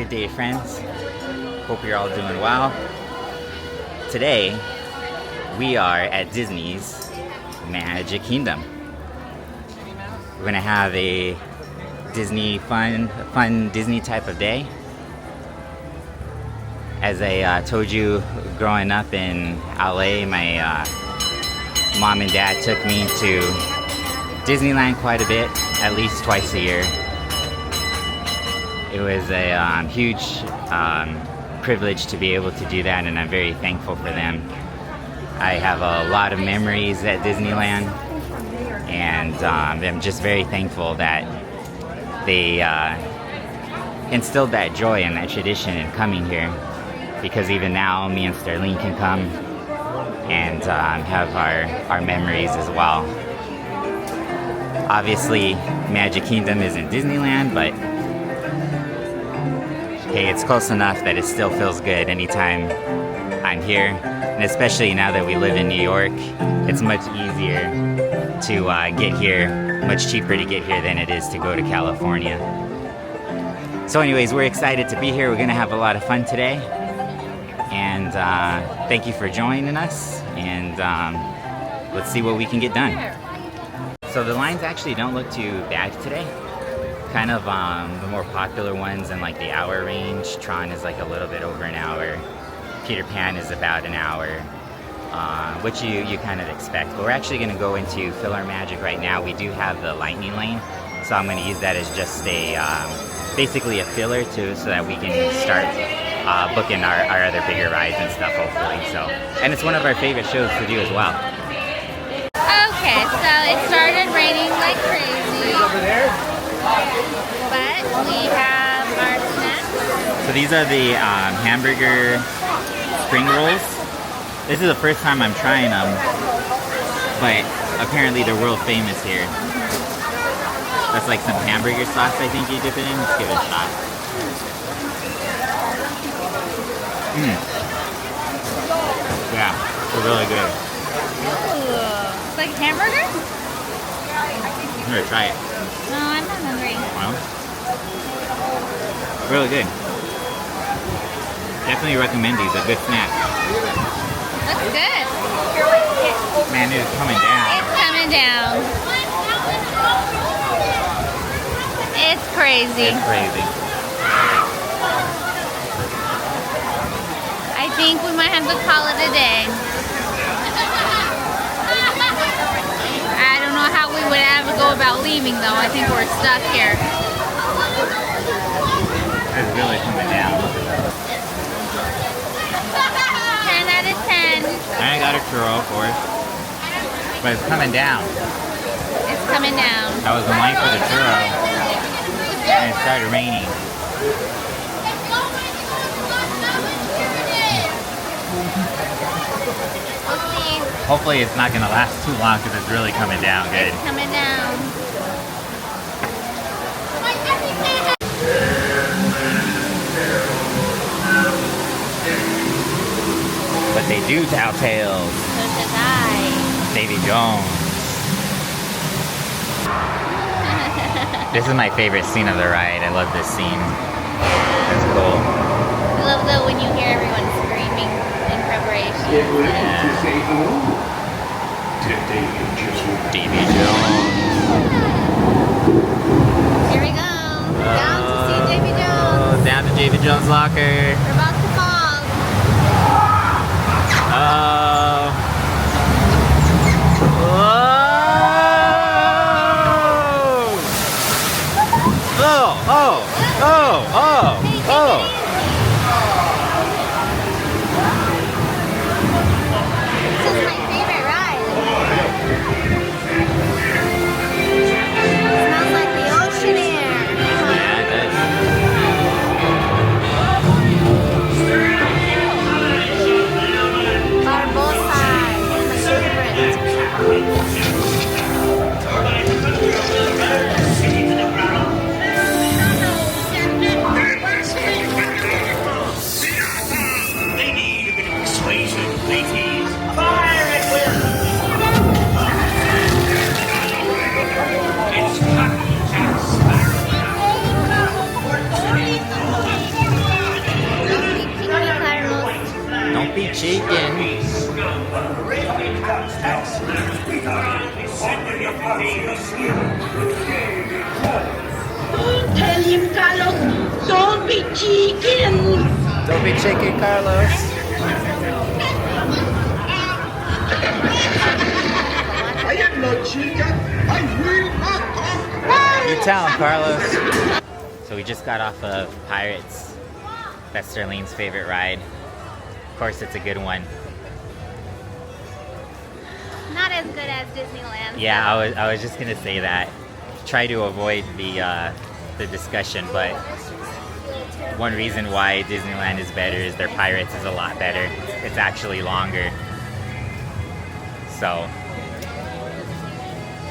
Good day, friends. Hope you're all doing well. Today, we are at Disney's Magic Kingdom. We're gonna have a Disney fun Disney type of day. As I told you, growing up in LA, my mom and dad took me to Disneyland quite a bit, at least twice a year. It was a huge privilege to be able to do that, and I'm very thankful for them. I have a lot of memories at Disneyland, and I'm just very thankful that they instilled that joy and that tradition in coming here, because even now me and Sterling can come and have our memories as well. Obviously, Magic Kingdom isn't Disneyland, but hey, it's close enough that it still feels good anytime I'm here. And especially now that we live in New York, it's much easier to get here, much cheaper to get here than it is to go to California. So anyways, we're excited to be here. We're gonna have a lot of fun today. And thank you for joining us, and let's see what we can get done. So the lines actually don't look too bad today. Kind of the more popular ones in like the hour range. Tron is like a little bit over an hour. Peter Pan is about an hour, which you kind of expect. But we're actually gonna go into Filler Magic right now. We do have the Lightning Lane, so I'm gonna use that as just a, basically a filler so that we can start booking our other bigger rides and stuff, hopefully. So, and it's one of our favorite shows to do as well. Okay, so it started raining like crazy, but we have our snacks. So these are the hamburger spring rolls. This is the first time I'm trying them, but apparently they're world famous here. That's like some hamburger sauce, I think you dip it in. Let's give it a shot. Yeah, they're really good. Ooh, it's like hamburger? I'm gonna try it. No, I'm not hungry. Well, really good. Definitely recommend these. A good snack. Looks good. Man, it is coming down. It's coming down. It's crazy. It's crazy. I think we might have to call it a day. I don't know how we would ever go about leaving though. I think we're stuck here. It's really coming down. 10 out of 10. I got a churro, of course. But it's coming down. It's coming down. I was in line for the churro, and it started raining. We'll see. Hopefully it's not going to last too long because it's really coming down good. It's coming down. But they do tell tales. So should I. Davy Jones. This is my favorite scene of the ride. I love this scene. It's cool. I love though when you hear everyone screaming in preparation. Get ready to say hello to Davy Jones. Davy Jones. Here we go. Down to see Davy Jones. Down to Davy Jones' locker. We're about to fall. Oh. This is my favorite ride. It smells like the ocean air. Yeah, it does. Barbosa. My favorite. Don't be shaking, Carlos. I am no chicken. I will not talk. You tell him, Carlos. So we just got off of Pirates. That's Sterling's favorite ride. Of course, it's a good one. Not as good as Disneyland. Yeah, I was just gonna say that. Try to avoid the discussion, but one reason why Disneyland is better is their Pirates is a lot better. It's actually longer. So.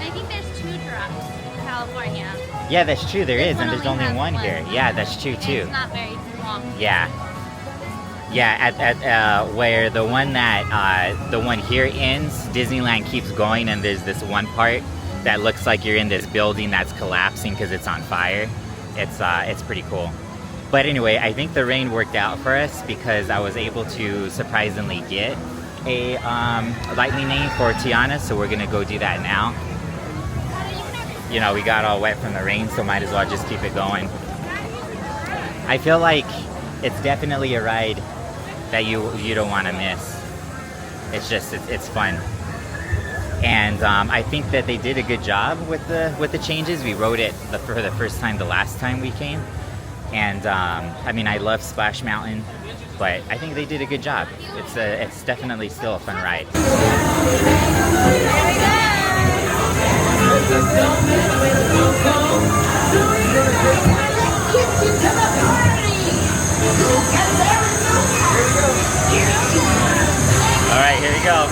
I think there's 2 drops in California. Yeah, that's true. There This is, and one there's only only has one one. here. Yeah, that's true And too. it's not very long. Yeah. Yeah, at where the one here ends, Disneyland keeps going, and there's this one part that looks like you're in this building that's collapsing because it's on fire. It's pretty cool. But anyway, I think the rain worked out for us because I was able to surprisingly get a lightning lane for Tiana, so we're gonna go do that now. You know, we got all wet from the rain, so might as well just keep it going. I feel like it's definitely a ride that you don't want to miss. It's just it's fun, and I think that they did a good job with the changes. We rode it for the first time the last time we came, and I mean, I love Splash Mountain, but I think they did a good job. It's definitely still a fun ride. All right, here we go.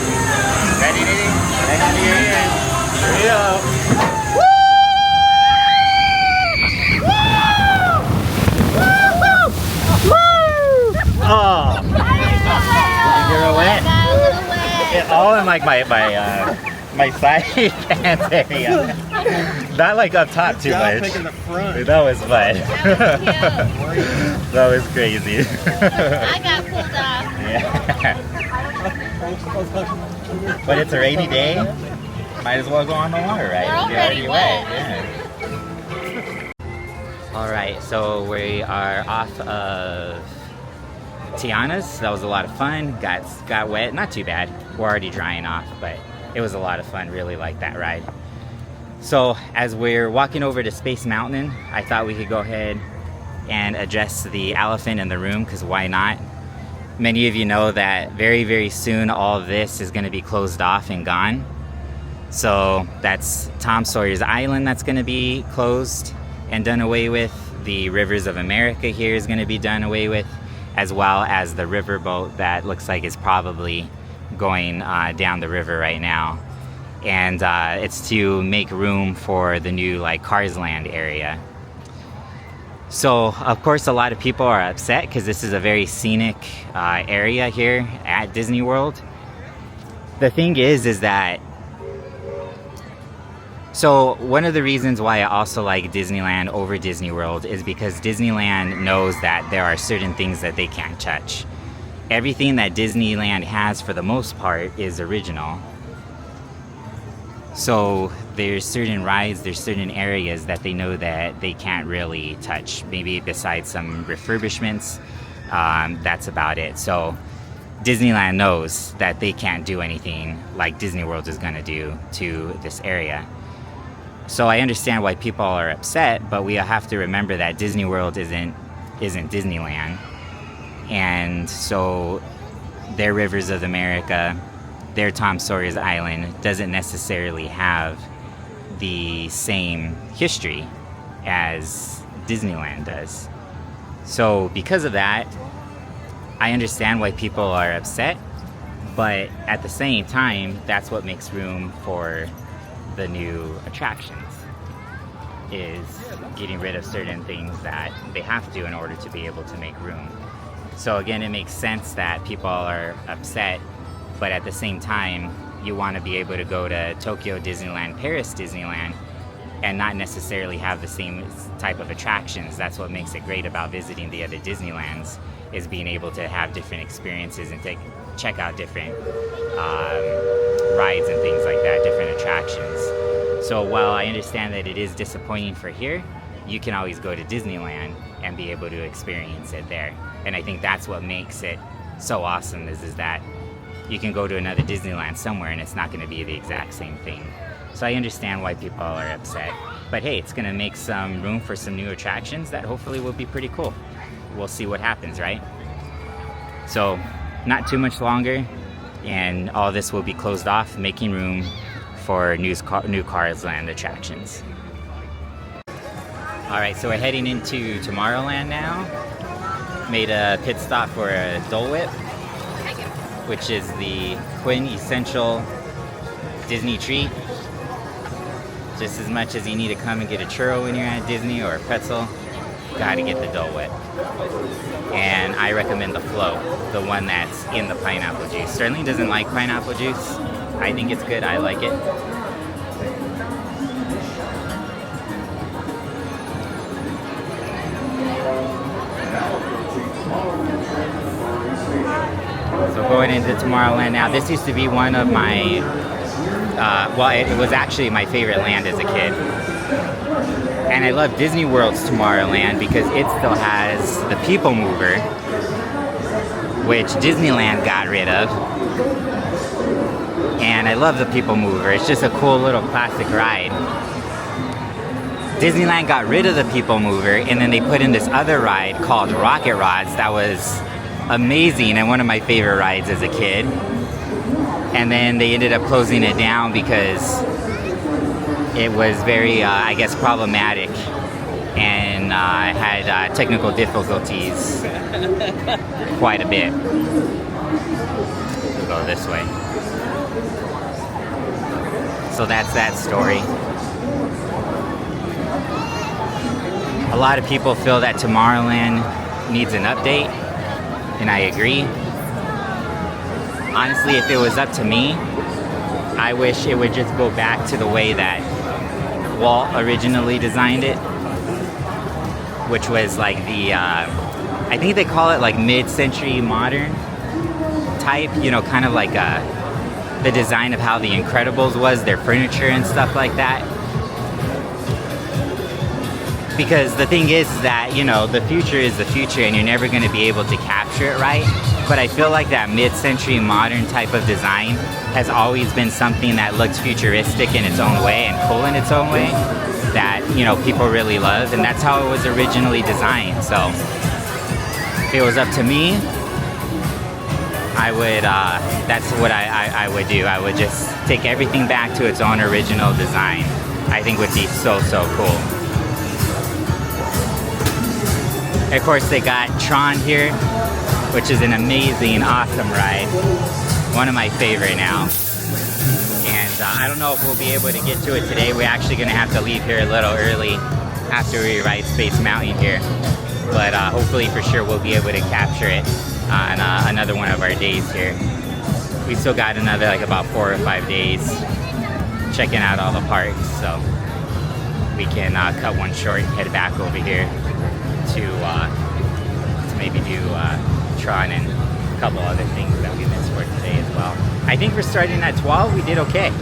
Ready, Nitty? Hang on to your ears. Here we go. Oh! You're wet? Got a little wet. Oh, and like my side pants area. Not like up top too much. Picking the front. That was fun. That was cute. That was crazy. I got pulled off. Yeah. But it's a rainy day. Might as well go on the water, right? We're You're already wet. Yeah. All right, so we are off of Tiana's. That was a lot of fun. Got wet, not too bad. We're already drying off, but it was a lot of fun. Really liked that ride. So as we're walking over to Space Mountain, I thought we could go ahead and address the elephant in the room, because why not? Many of you know that very, very soon all of this is going to be closed off and gone. So that's Tom Sawyer's Island that's going to be closed and done away with. The Rivers of America here is going to be done away with, as well as the riverboat that looks like is probably going down the river right now. And it's to make room for the new Cars Land area. So of course a lot of people are upset because this is a very scenic area here at Disney World. The thing is that, so one of the reasons why I also like Disneyland over Disney World is because Disneyland knows that there are certain things that they can't touch. Everything that Disneyland has for the most part is original. So there's certain rides, there's certain areas that they know that they can't really touch. Maybe besides some refurbishments, that's about it. So Disneyland knows that they can't do anything like Disney World is gonna do to this area. So I understand why people are upset, but we have to remember that Disney World isn't Disneyland. And so their Rivers of America, their Tom Sawyer's Island doesn't necessarily have the same history as Disneyland does. So because of that, I understand why people are upset, but at the same time, that's what makes room for the new attractions, is getting rid of certain things that they have to in order to be able to make room. So again, it makes sense that people are upset, but at the same time, you want to be able to go to Tokyo Disneyland, Paris Disneyland, and not necessarily have the same type of attractions. That's what makes it great about visiting the other Disneylands, is being able to have different experiences and check out different rides and things like that, different attractions. So while I understand that it is disappointing for here, you can always go to Disneyland and be able to experience it there. And I think that's what makes it so awesome is that you can go to another Disneyland somewhere and it's not going to be the exact same thing. So I understand why people are upset. But hey, it's going to make some room for some new attractions that hopefully will be pretty cool. We'll see what happens, right? So not too much longer, and all this will be closed off, making room for new Cars Land attractions. All right, so we're heading into Tomorrowland now. Made a pit stop for a Dole Whip, which is the quintessential Disney treat. Just as much as you need to come and get a churro when you're at Disney or a pretzel, gotta get the Dole Whip. And I recommend the Flow, the one that's in the pineapple juice. Sterling doesn't like pineapple juice. I think it's good, I like it. So going into Tomorrowland now, this used to be one of my, well, it was actually my favorite land as a kid. And I love Disney World's Tomorrowland because it still has the People Mover, which Disneyland got rid of. And I love the People Mover. It's just a cool little classic ride. Disneyland got rid of the People Mover, and then they put in this other ride called Rocket Rods that was amazing and one of my favorite rides as a kid. And then they ended up closing it down because it was very, I guess, problematic and had technical difficulties quite a bit. We'll go this way. So that's that story. A lot of people feel that Tomorrowland needs an update, and I agree. Honestly, if it was up to me, I wish it would just go back to the way that Walt originally designed it, which was like the, I think they call it like mid-century modern type, you know, kind of like the design of how the Incredibles was, their furniture and stuff like that. Because the thing is that, you know, the future is the future and you're never going to be able to capture it right. But I feel like that mid-century modern type of design has always been something that looks futuristic in its own way and cool in its own way that, you know, people really love. And that's how it was originally designed. So if it was up to me, I would, that's what I would do. I would just take everything back to its own original design. I think would be so, so cool. Of course, they got Tron here, which is an amazing, awesome ride. One of my favorite now. And I don't know if we'll be able to get to it today. We're actually going to have to leave here a little early after we ride Space Mountain here. But hopefully for sure we'll be able to capture it on another one of our days here. We still got another like about 4 or 5 days checking out all the parks. So we can cut one short and head back over here to maybe do Tron and a couple other things that we missed for today as well. I think we're starting at 12. We did okay.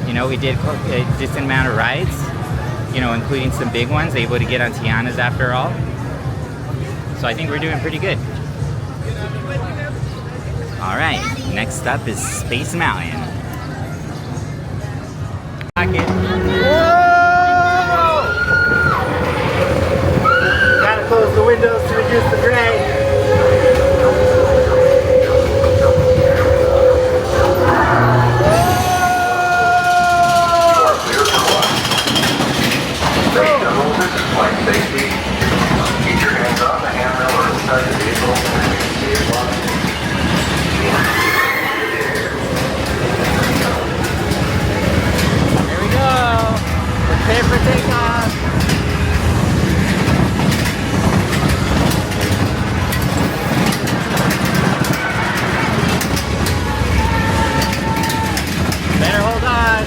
You know, we did a decent amount of rides, you know, including some big ones, able to get on Tiana's after all. So I think we're doing pretty good. All right, next up is Space Mountain. Gotta close the windows to reduce the drag. Flight safety. Keep your hands off the handrail or inside the vehicle. Here we go. Prepare for takeoff. Better hold on.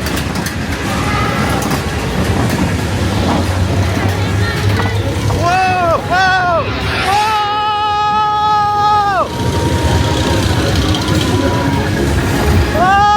Whoa! Whoa! Whoa!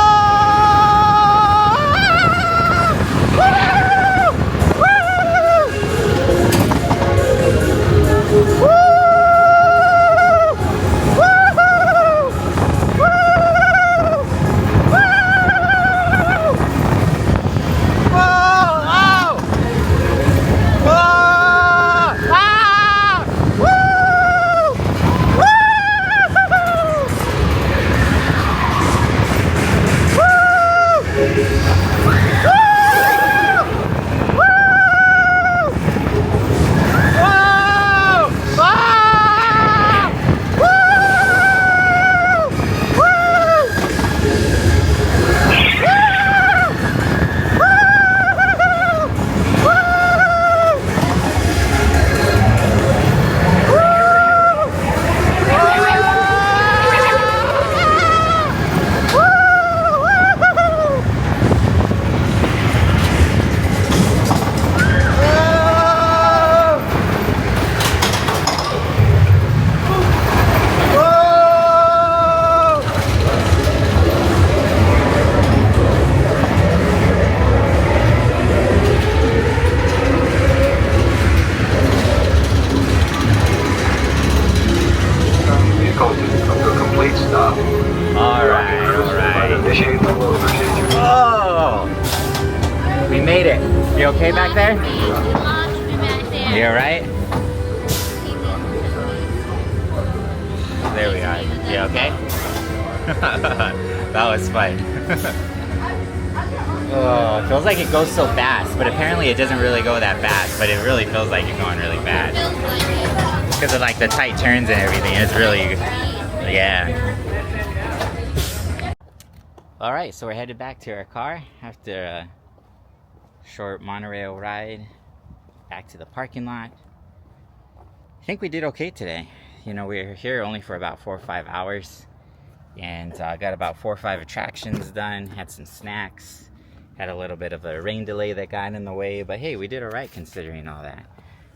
You alright? There we are. You okay? That was fun. Oh, it feels like it goes so fast, but apparently it doesn't really go that fast, but it really feels like it's going really fast. Because of like the tight turns and everything, it's really, yeah. Alright, so we're headed back to our car after a short monorail ride back to the parking lot. I think we did okay today. You know, we were here only for about 4 or 5 hours and got about 4 or 5 attractions done, had some snacks. Had a little bit of a rain delay that got in the way, but hey, we did alright considering all that.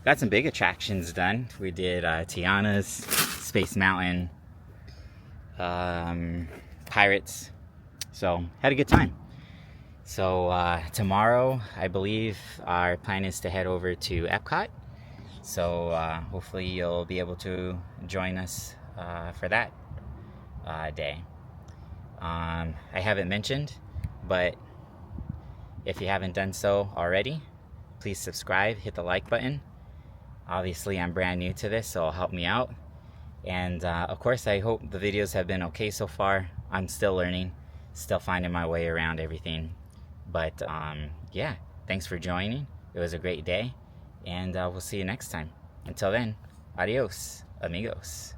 Got some big attractions done. We did Tiana's, Space Mountain, Pirates, so had a good time. So tomorrow, I believe our plan is to head over to Epcot. So hopefully you'll be able to join us for that day. I haven't mentioned, but if you haven't done so already, please subscribe, hit the like button. Obviously, I'm brand new to this, so help me out. And of course, I hope the videos have been okay so far. I'm still learning, still finding my way around everything. But yeah, thanks for joining. It was a great day, and we'll see you next time. Until then, adios, amigos.